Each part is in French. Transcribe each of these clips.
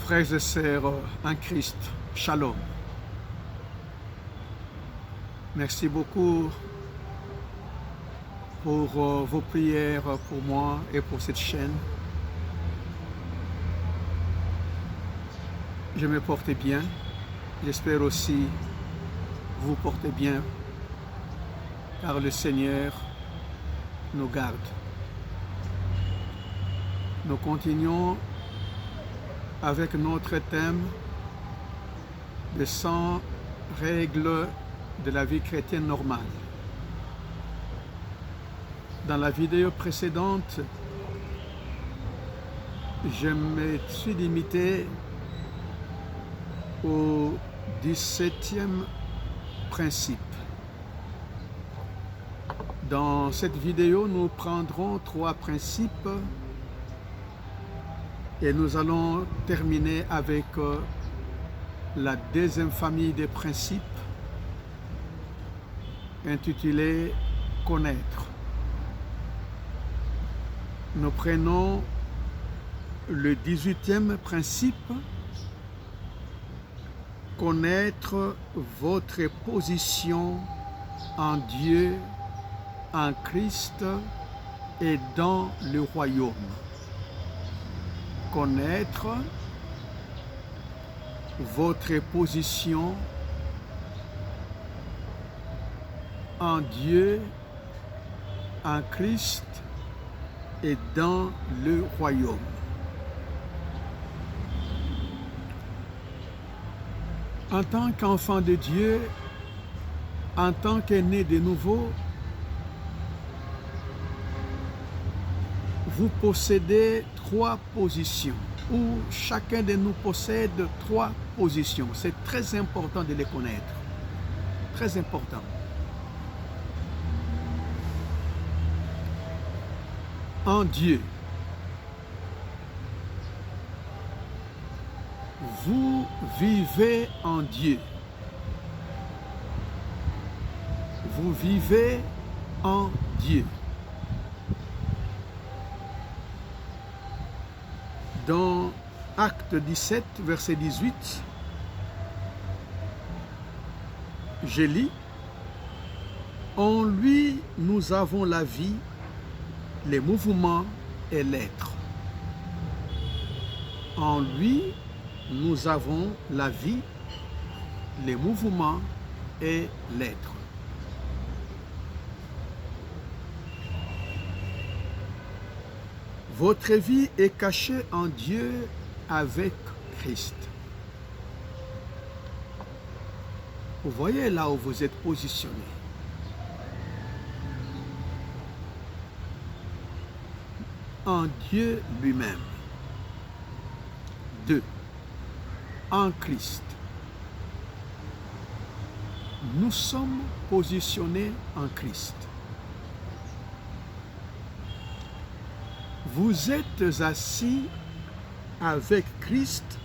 Frères et sœurs en Christ, Shalom. Merci beaucoup pour vos prières pour moi et pour cette chaîne. Je me porte bien. J'espère aussi vous portez bien, car le Seigneur nous garde. Nous continuons avec notre thème de 100 règles de la vie chrétienne normale. Dans la vidéo précédente, je me suis limité au 17e principe. Dans cette vidéo, nous prendrons 3 principes et nous allons terminer avec la deuxième famille des principes intitulée « Connaître ». Nous prenons le 18e principe, « Connaître votre position en Dieu, en Christ et dans le royaume ». Connaître votre position en Dieu, en Christ et dans le royaume. En tant qu'enfant de Dieu, en tant que né de nouveau, vous possédez 3 positions, ou chacun de nous possède 3 positions. C'est très important de les connaître. Très important. En Dieu, vous vivez en Dieu. Vous vivez en Dieu. Dans Acte 17, verset 18, je lis, « En lui, nous avons la vie, les mouvements et l'être. » En lui, nous avons la vie, les mouvements et l'être. Votre vie est cachée en Dieu avec Christ. Vous voyez là où vous êtes positionné. En Dieu lui-même. 2. En Christ. Nous sommes positionnés en Christ. Vous êtes assis avec Christ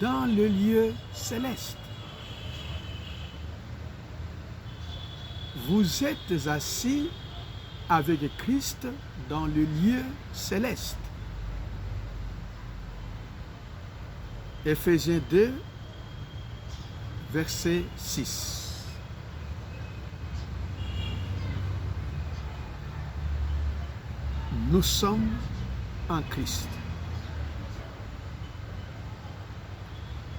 dans le lieu céleste. Vous êtes assis avec Christ dans le lieu céleste. Éphésiens 2, verset 6. Nous sommes en Christ.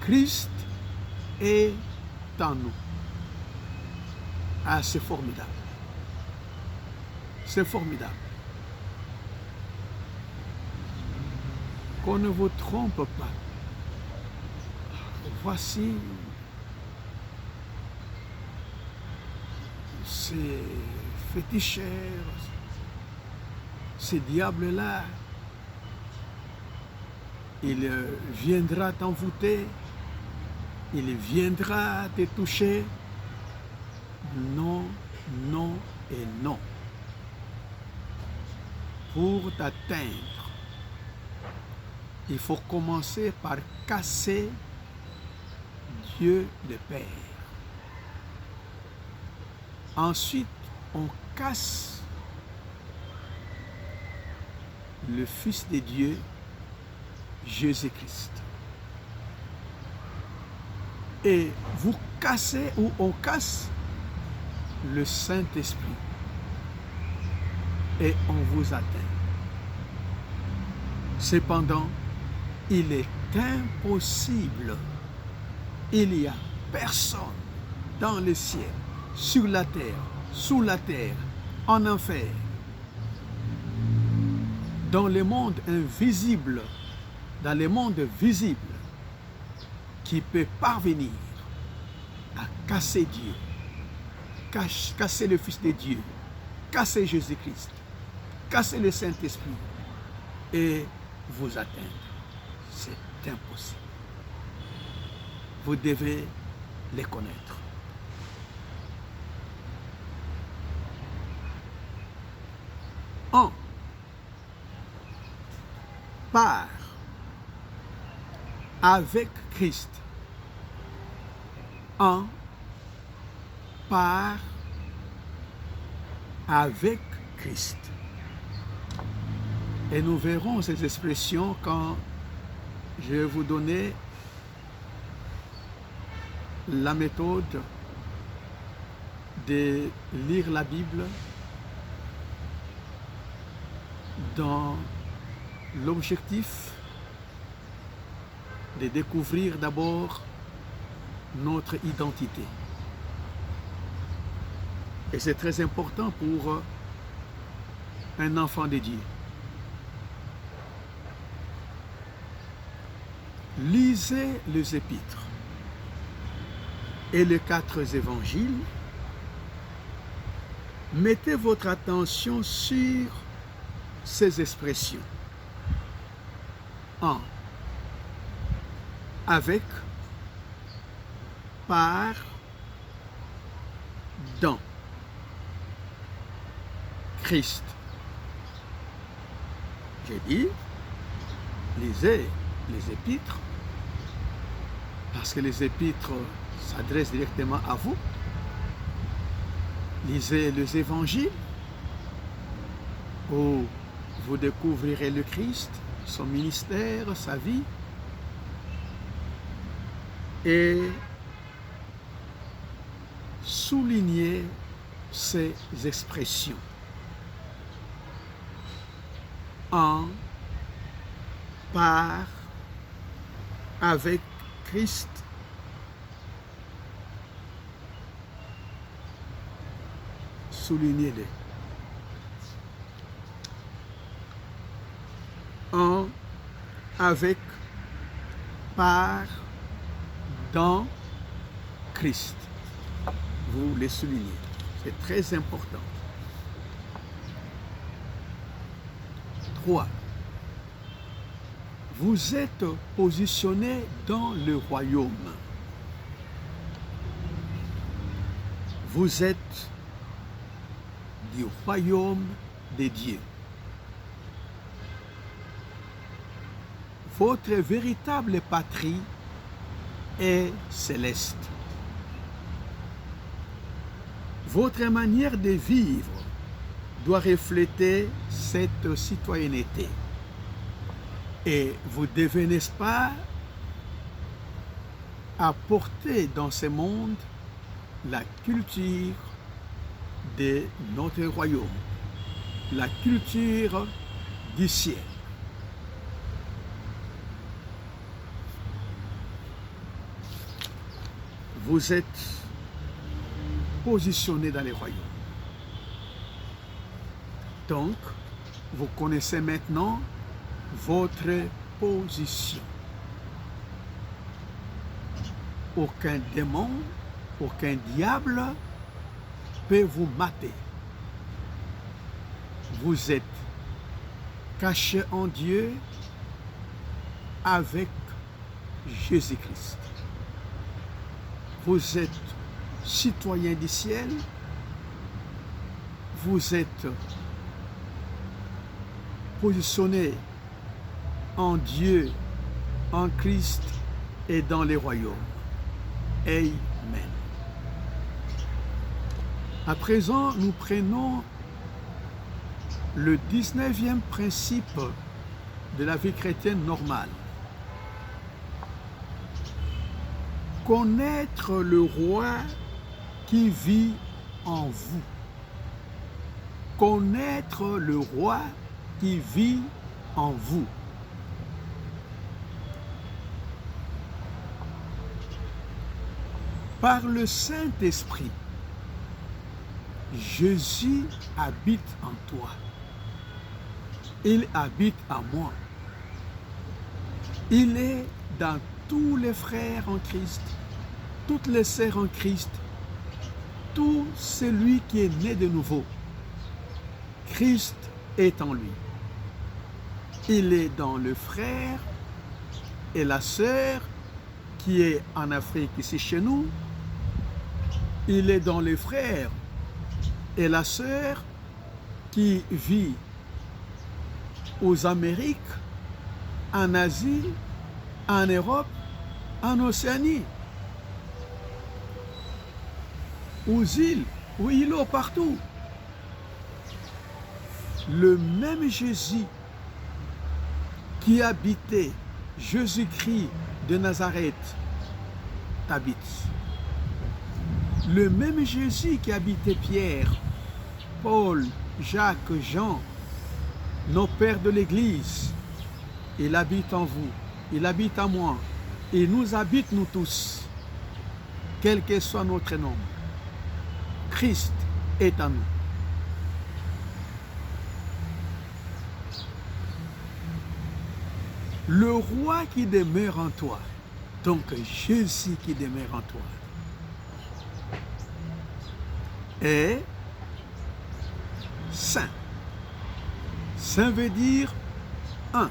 Christ est en nous. Ah, c'est formidable. C'est formidable. Qu'on ne vous trompe pas. Voici ces féticheurs, ces diables-là. Il viendra t'envoûter, il viendra te toucher. Non, non et non. Pour t'atteindre, il faut commencer par casser Dieu le Père. Ensuite, on casse le Fils de Dieu, Jésus-Christ. Et vous cassez ou on casse le Saint-Esprit. Et on vous atteint. Cependant, il est impossible. Il n'y a personne dans le ciel, sur la terre, sous la terre, en enfer, dans le monde invisible, dans le monde visible, qui peut parvenir à casser Dieu, casser le Fils de Dieu, casser Jésus-Christ, casser le Saint-Esprit et vous atteindre. C'est impossible. Vous devez les connaître. Un, part avec Christ. Un, part avec Christ. Et nous verrons ces expressions quand je vais vous donner la méthode de lire la Bible dans l'objectif de découvrir d'abord notre identité. Et c'est très important pour un enfant de Dieu. Lisez les épîtres et les 4 évangiles. Mettez votre attention sur ces expressions. 1. Avec, par, dans. Christ. J'ai dit, lisez les épîtres, parce que les épîtres s'adressent directement à vous. Lisez les évangiles, où vous découvrirez le Christ, son ministère, sa vie, et soulignez ces expressions. En, par, avec Christ, soulignez-les. En, avec, par, dans Christ. Vous les soulignez. C'est très important. 3. Vous êtes positionné dans le royaume. Vous êtes du royaume de Dieu. Votre véritable patrie est céleste. Votre manière de vivre doit refléter cette citoyenneté. Et vous devez, n'est-ce pas, apporter dans ce monde la culture de notre royaume, la culture du ciel. Vous êtes positionné dans les royaumes. Donc, vous connaissez maintenant votre position. Aucun démon, aucun diable peut vous mater. Vous êtes caché en Dieu avec Jésus-Christ. Vous êtes citoyen du ciel. Vous êtes positionné en Dieu en Christ et dans les royaumes. Amen. À présent, nous prenons le 19e principe de la vie chrétienne normale. Connaître le roi qui vit en vous. Connaître le roi qui vit en vous. Par le Saint-Esprit, Jésus habite en toi. Il habite en moi. Il est dans tous les frères en Christ, toutes les sœurs en Christ, tout celui qui est né de nouveau. Christ est en lui. Il est dans le frère et la sœur qui est en Afrique, ici chez nous. Il est dans les frères et la sœur qui vit aux Amériques, en Asie, en Europe, en Océanie, aux îles, aux îlots, partout. Le même Jésus qui habitait Jésus-Christ de Nazareth t'habite. Le même Jésus qui habitait Pierre, Paul, Jacques, Jean, nos pères de l'Église, il habite en vous, il habite en moi, il nous habite nous tous, quel que soit notre nom. Christ est en nous. Le roi qui demeure en toi, donc Jésus qui demeure en toi, est saint. Saint veut dire un.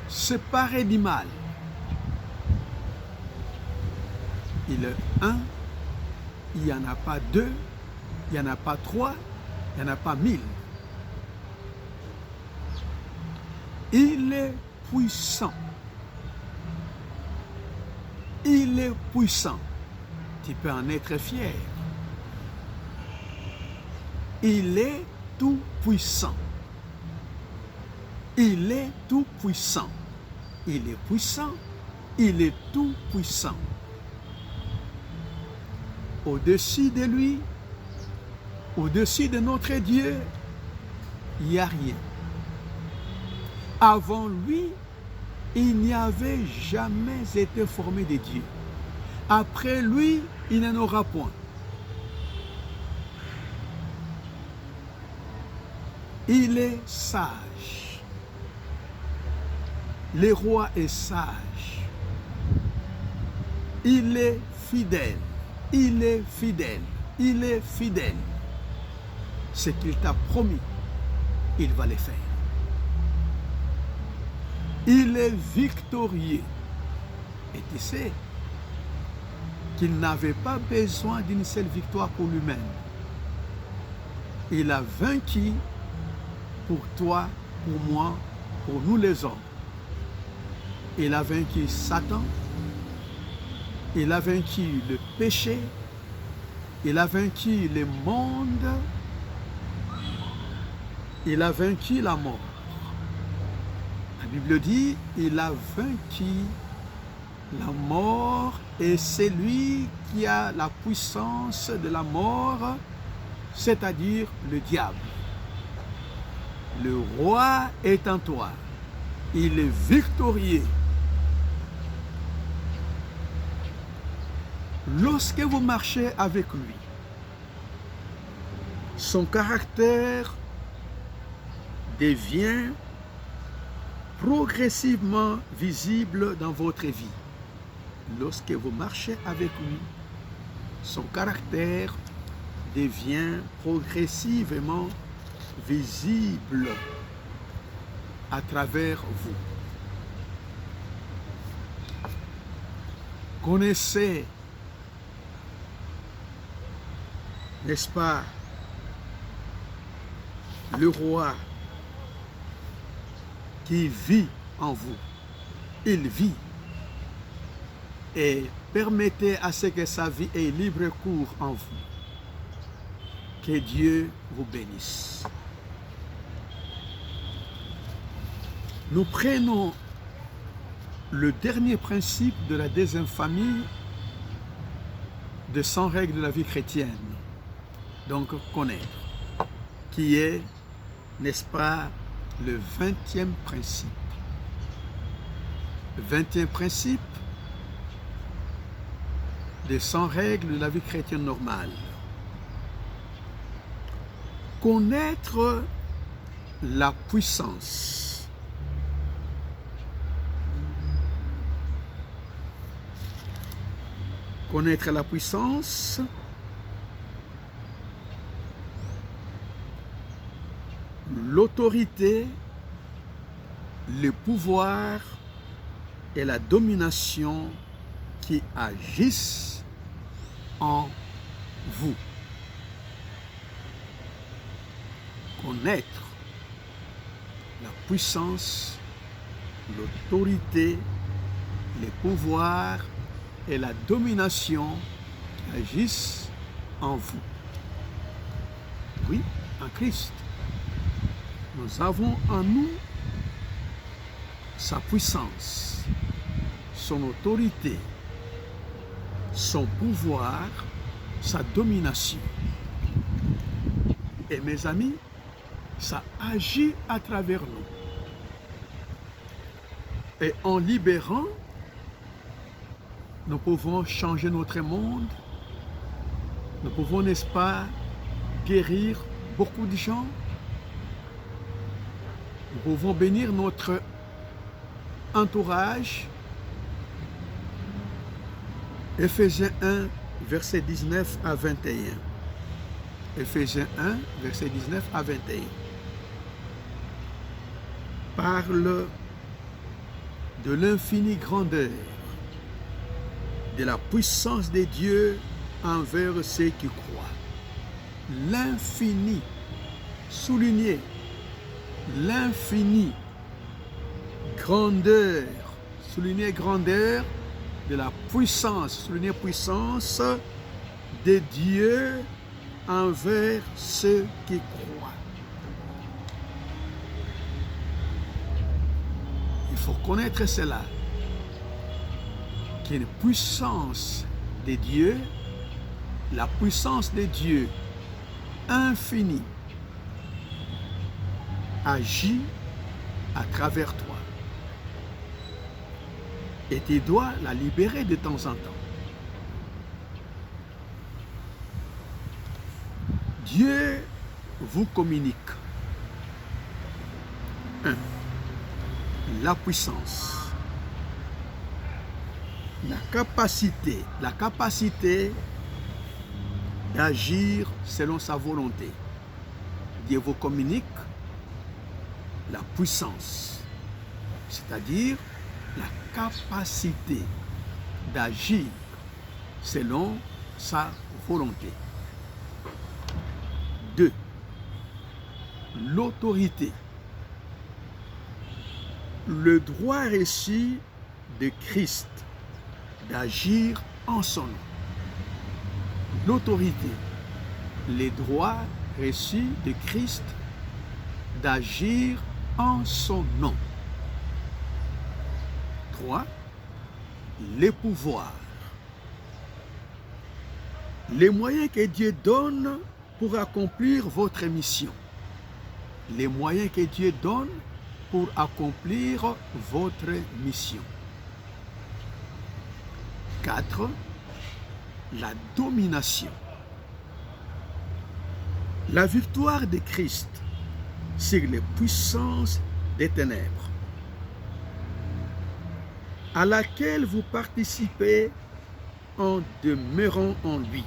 Séparé du mal. Il est un, il n'y en a pas deux, il n'y en a pas trois, il n'y en a pas 1000. Il est puissant. Il est puissant. Tu peux en être fier. Il est tout puissant. Il est tout puissant. Il est puissant. Il est tout puissant. Au-dessus de lui, au-dessus de notre Dieu, il n'y a rien. Avant lui, il n'y avait jamais été formé de Dieu. Après lui, il n'en aura point. Il est sage. Le roi est sage. Il est fidèle. Il est fidèle. Il est fidèle. Ce qu'il t'a promis, il va le faire. Il est victorieux. Et tu sais qu'il n'avait pas besoin d'une seule victoire pour lui-même. Il a vaincu pour toi, pour moi, pour nous les hommes. Il a vaincu Satan. Il a vaincu le péché. Il a vaincu le monde. Il a vaincu la mort. La Bible dit, il a vaincu la mort et c'est lui qui a la puissance de la mort, c'est-à-dire le diable. Le roi est en toi. Il est victorieux. Lorsque vous marchez avec lui, son caractère devient progressivement visible dans votre vie. Lorsque vous marchez avec lui, son caractère devient progressivement visible à travers vous. Connaissez, n'est-ce pas, le roi qui vit en vous. Il vit. Et permettez à ce que sa vie ait libre cours en vous. Que Dieu vous bénisse. Nous prenons le dernier principe de la deuxième famille de 100 règles de la vie chrétienne. Donc, connaître. Qui est, n'est-ce pas, le 20e principe. Le 20e principe des 100 règles de la vie chrétienne normale. Connaître la puissance. Connaître la puissance, l'autorité, le pouvoir et la domination qui agissent en vous. Connaître la puissance, l'autorité, les pouvoirs et la domination qui agissent en vous. Oui, en Christ. Nous avons en nous sa puissance, son autorité, son pouvoir, sa domination. Et mes amis, ça agit à travers nous. Et en libérant, nous pouvons changer notre monde. Nous pouvons, n'est-ce pas, guérir beaucoup de gens. Nous pouvons bénir notre entourage. Éphésiens 1, verset 19 à 21. Éphésiens 1, verset 19 à 21. Parle de l'infinie grandeur, de la puissance de Dieu envers ceux qui croient. L'infini, souligné, l'infini grandeur, souligné grandeur de la puissance, souligné puissance de Dieu envers ceux qui croient. Il faut connaître cela, qu'il y a une puissance de Dieu, la puissance de Dieu infinie agit à travers toi. Et tu dois la libérer de temps en temps. Dieu vous communique. 1. La puissance. La capacité d'agir selon sa volonté. Dieu vous communique la puissance, c'est-à-dire la capacité d'agir selon sa volonté. 2. L'autorité. Le droit reçu de Christ d'agir en son nom. L'autorité, les droits reçus de Christ d'agir en son nom. 3. Les pouvoirs. Les moyens que Dieu donne pour accomplir votre mission. Les moyens que Dieu donne pour accomplir votre mission. 4. La domination. La victoire de Christ sur les puissances des ténèbres, à laquelle vous participez en demeurant en lui.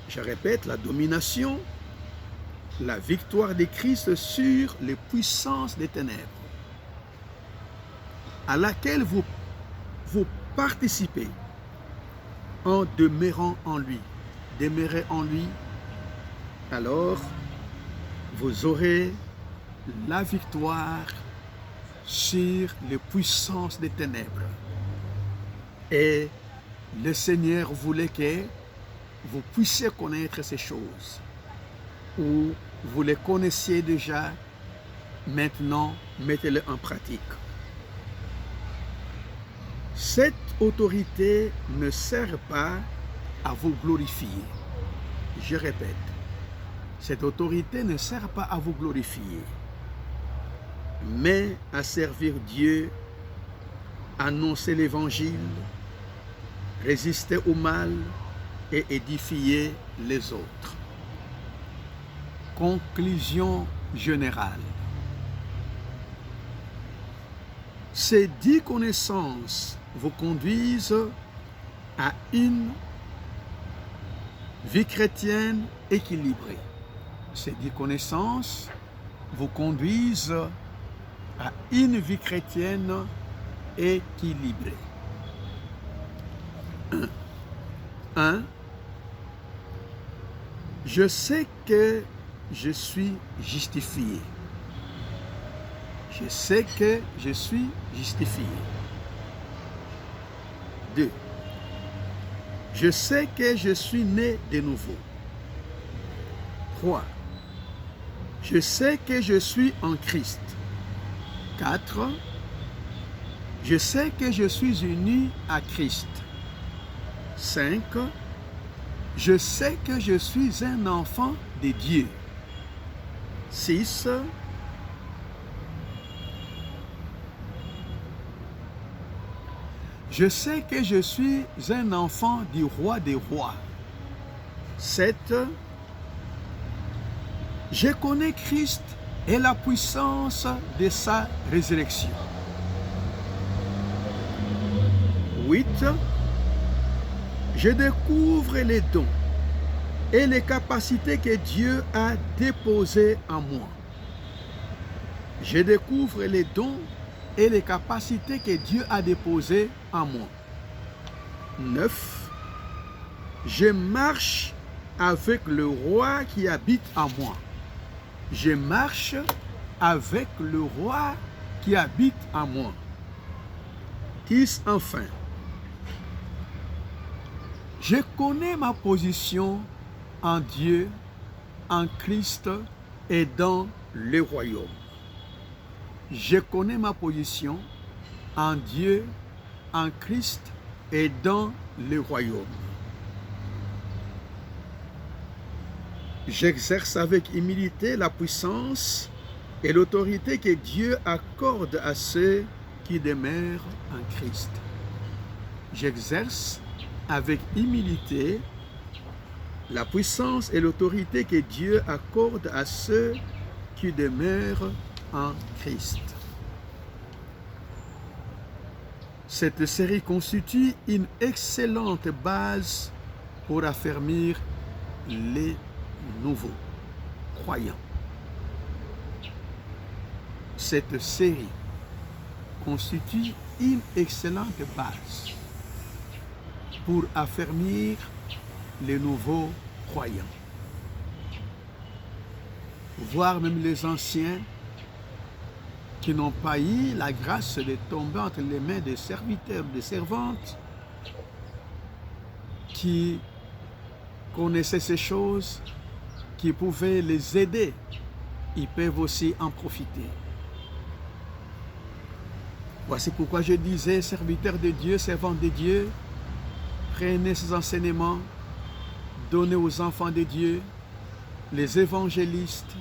Je répète, la domination, la victoire de Christ sur les puissances des ténèbres, à laquelle vous participez en demeurant en lui. Demeurez en lui, alors vous aurez la victoire sur les puissances des ténèbres. Et le Seigneur voulait que vous puissiez connaître ces choses, ou vous les connaissiez déjà, maintenant mettez-les en pratique. Cette autorité ne sert pas à vous glorifier. Je répète, cette autorité ne sert pas à vous glorifier, mais à servir Dieu, annoncer l'évangile, résister au mal et édifier les autres. Conclusion générale. Ces 10 connaissances vous conduisent à une vie chrétienne équilibrée. Ces 10 connaissances vous conduisent à une vie chrétienne équilibrée. 1. Je sais que je suis justifié. Je sais que je suis justifié. 2. Je sais que je suis né de nouveau. 3. Je sais que je suis en Christ. 4. Je sais que je suis uni à Christ. 5. Je sais que je suis un enfant de Dieu. 6. Je sais que je suis un enfant du roi des rois. 7. Je connais Christ et la puissance de sa résurrection. 8. Je découvre les dons et les capacités que Dieu a déposées en moi. Je découvre les dons et les capacités que Dieu a déposées en moi. 9. Je marche avec le roi qui habite en moi. Je marche avec le roi qui habite en moi. 10. Enfin, je connais ma position en Dieu, en Christ et dans le royaume. Je connais ma position en Dieu, en Christ et dans le royaume. J'exerce avec humilité la puissance et l'autorité que Dieu accorde à ceux qui demeurent en Christ. J'exerce avec humilité la puissance et l'autorité que Dieu accorde à ceux qui demeurent en Christ. Cette série constitue une excellente base pour affermir les nouveaux croyants. Cette série constitue une excellente base pour affermir les nouveaux croyants, voire même les anciens qui n'ont pas eu la grâce de tomber entre les mains des serviteurs, des servantes, qui connaissaient ces choses, qui pouvaient les aider. Ils peuvent aussi en profiter. Voici pourquoi je disais, serviteurs de Dieu, servants de Dieu, prenez ces enseignements, donnez aux enfants de Dieu, les évangélistes,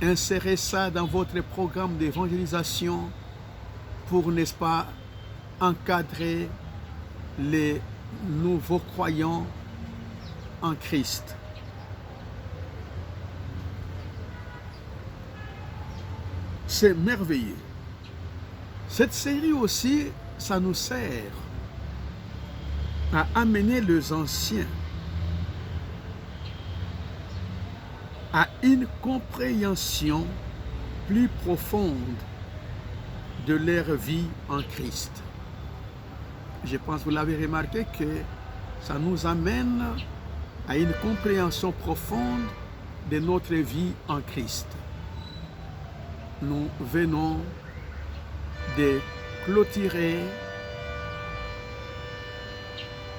insérez ça dans votre programme d'évangélisation pour, n'est-ce pas, encadrer les nouveaux croyants en Christ. C'est merveilleux. Cette série aussi, ça nous sert à amener les anciens à une compréhension plus profonde de leur vie en Christ. Je pense que vous l'avez remarqué que ça nous amène à une compréhension profonde de notre vie en Christ. nous venons de clôturer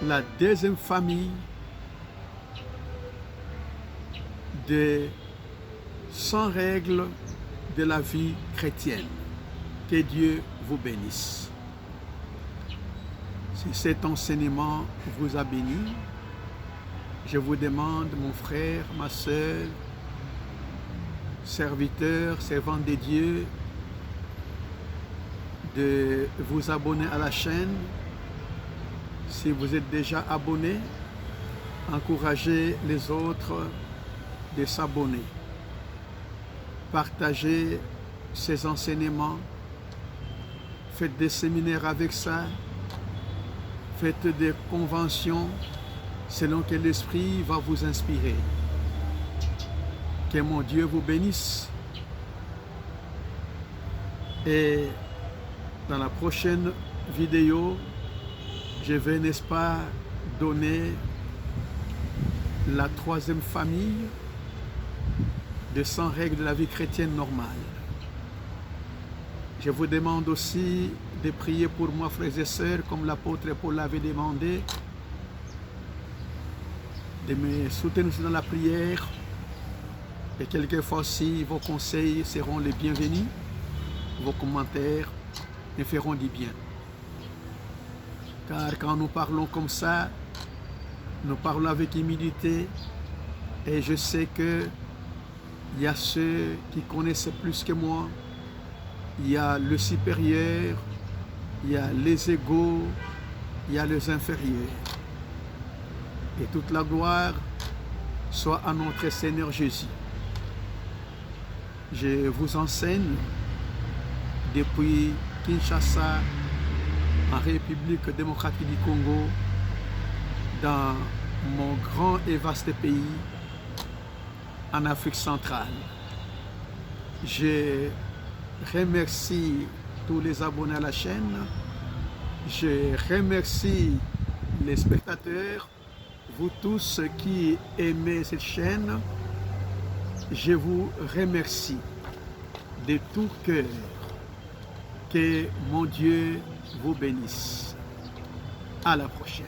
la deuxième famille de 100 règles de la vie chrétienne. Que Dieu vous bénisse. Si cet enseignement vous a béni, je vous demande, mon frère, ma soeur, serviteur, servant de Dieu, de vous abonner à la chaîne. Si vous êtes déjà abonné, encouragez les autres de s'abonner. Partagez ces enseignements. Faites des séminaires avec ça. Faites des conventions selon que l'Esprit va vous inspirer. Que mon Dieu vous bénisse. Et dans la prochaine vidéo, je vais, n'est-ce pas, donner la troisième famille de 100 règles de la vie chrétienne normale. Je vous demande aussi de prier pour moi, frères et sœurs, comme l'apôtre Paul l'avait demandé, de me soutenir dans la prière. Et quelquefois aussi, vos conseils seront les bienvenus, vos commentaires me feront du bien. Car quand nous parlons comme ça, nous parlons avec humilité, et je sais que il y a ceux qui connaissent plus que moi, il y a le supérieur, il y a les égaux, il y a les inférieurs. Et toute la gloire soit à notre Seigneur Jésus. Je vous enseigne depuis Kinshasa, en République démocratique du Congo, dans mon grand et vaste pays, en Afrique centrale. Je remercie tous les abonnés à la chaîne. Je remercie les spectateurs, vous tous qui aimez cette chaîne. Je vous remercie de tout cœur. Que mon Dieu vous bénisse. À la prochaine.